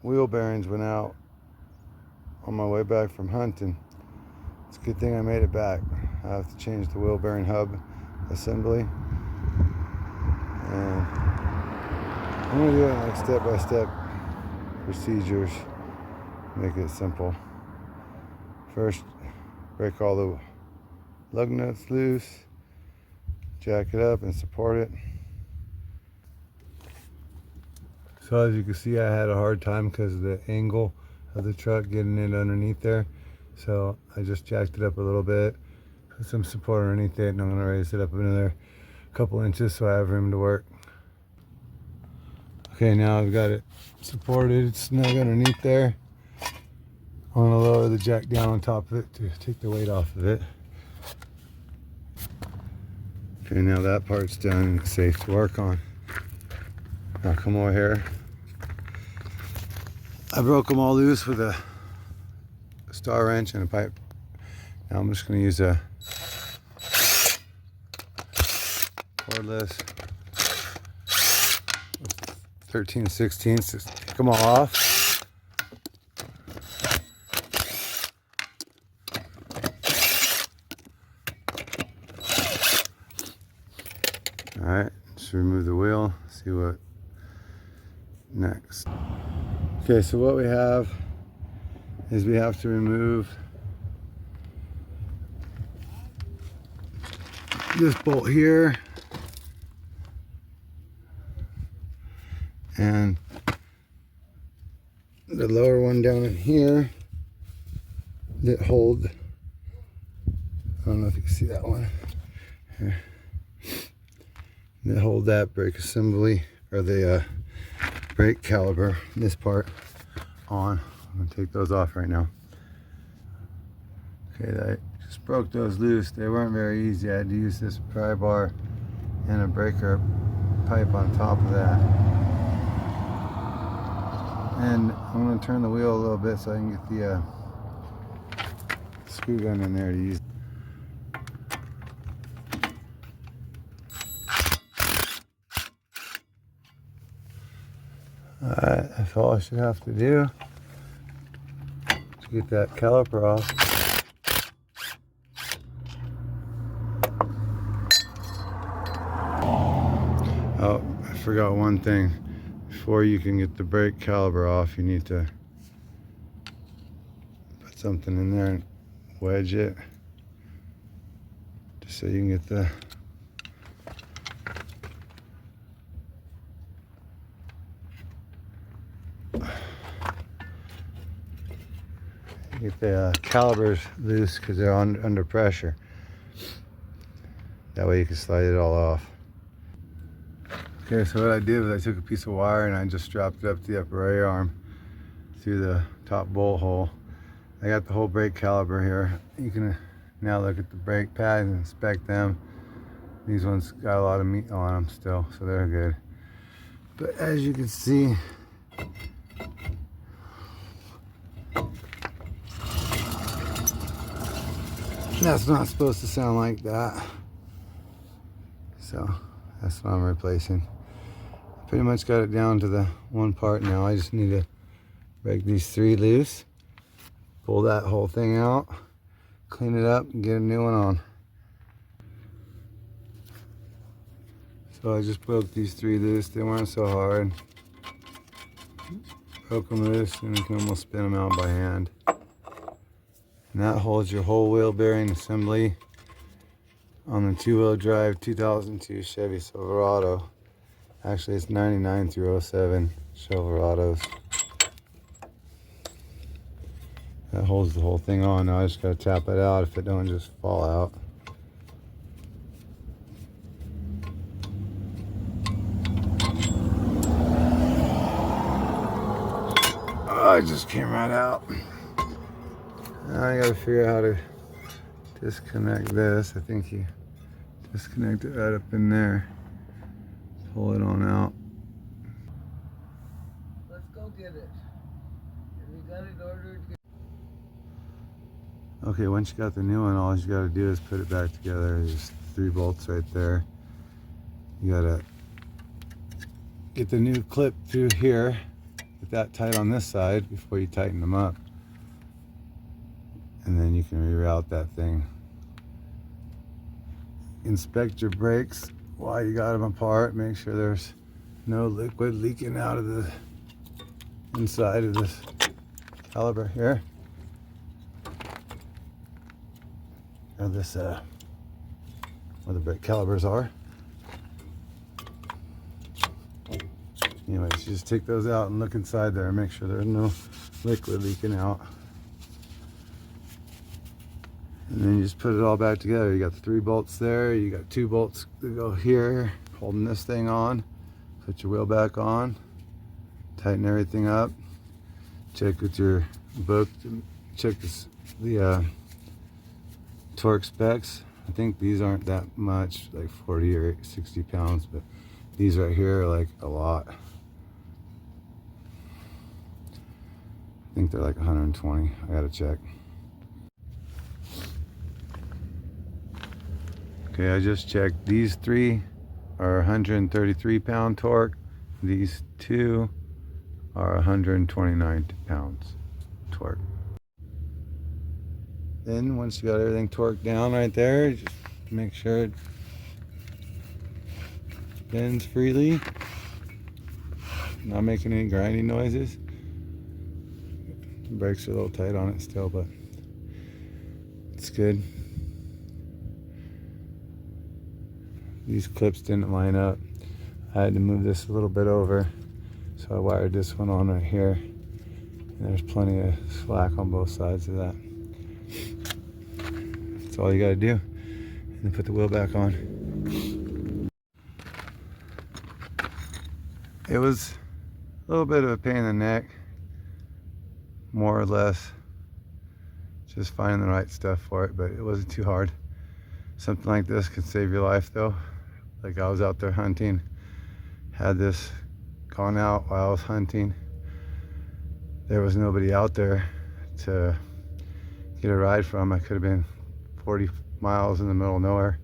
wheel bearings went out on my way back from hunting. It's a good thing I made it back. I have to change the wheel bearing hub assembly, and I'm going to do it like step-by-step procedures, make it simple. First, break all the lug nuts loose, jack it up and support it. So as you can see, I had a hard time because of the angle of the truck getting it underneath there. So I just jacked it up a little bit, put some support underneath it, and I'm going to raise it up another couple inches so I have room to work. Okay, now I've got it supported, it's snug underneath there. I'm going to lower the jack down on top of it to take the weight off of it. Okay, now that part's done and it's safe to work on. Now come over here. I broke them all loose with a star wrench and a pipe. Now I'm just going to use a cordless 13/16 to take them all off. All right, just remove the wheel, see what next. Okay, so what we have is we have to remove this bolt here and the lower one down in here that hold, I don't know if you can see that one here, that hold that brake assembly or the brake caliper, this part on. I'm going to take those off right now. Okay, I just broke those loose. They weren't very easy. I had to use this pry bar and a breaker pipe on top of that. And I'm going to turn the wheel a little bit so I can get the screw gun in there to use. Alright, that's all I should have to do to get that caliper off. Oh, I forgot one thing. Before you can get the brake caliper off, you need to put something in there and wedge it just so you can get the calipers loose because they're under pressure. That way you can slide it all off. Okay, so what I did was I took a piece of wire and I just strapped it up to the upper A arm through the top bolt hole. I got the whole brake caliper here. You can now look at the brake pads and inspect them. These ones got a lot of meat on them still, so they're good. But as you can see, that's not supposed to sound like that. So that's what I'm replacing. Pretty much got it down to the one part now. I just need to break these three loose, pull that whole thing out, clean it up, and get a new one on. So I just broke these three loose. They weren't so hard. Broke them loose and you can almost spin them out by hand. And that holds your whole wheel bearing assembly on the two-wheel drive 2002 Chevy Silverado. Actually, it's 99 through 07 Silverados. That holds the whole thing on. Now I just gotta tap it out if it don't just fall out. Oh, it just came right out. Now I gotta figure out how to disconnect this. I think you disconnect it right up in there. Pull it on out. Let's go get it. And we got it ordered. Okay, once you got the new one, all you gotta do is put it back together. There's 3 bolts right there. You gotta get the new clip through here, get that tight on this side before you tighten them up. And then you can reroute that thing. Inspect your brakes while you got them apart. Make sure there's no liquid leaking out of the inside of this caliper here. Or this, where the brake calibers are. Anyways, just take those out and look inside there and make sure there's no liquid leaking out. And then you just put it all back together. You got the 3 bolts there. You got 2 bolts that go here, holding this thing on. Put your wheel back on. Tighten everything up. Check with your book. Check the torque specs. I think these aren't that much, like 40 or 60 pounds, but these right here are like a lot. I think they're like 120. I gotta check. Okay, I just checked. These 3 are 133 pound torque. These 2 are 129 pounds torque. Then once you got everything torqued down right there, just make sure it spins freely. Not making any grinding noises. The brakes are a little tight on it still, but it's good. These clips didn't line up. I had to move this a little bit over, so I wired this one on right here. And there's plenty of slack on both sides of that. That's all you gotta do. And then put the wheel back on. It was a little bit of a pain in the neck, more or less. Just finding the right stuff for it, but it wasn't too hard. Something like this could save your life though. Like I was out there hunting, had this gone out while I was hunting. There was nobody out there to get a ride from. I could have been 40 miles in the middle of nowhere.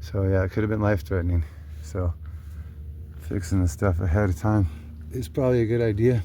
So yeah, it could have been life-threatening. So fixing the stuff ahead of time is probably a good idea.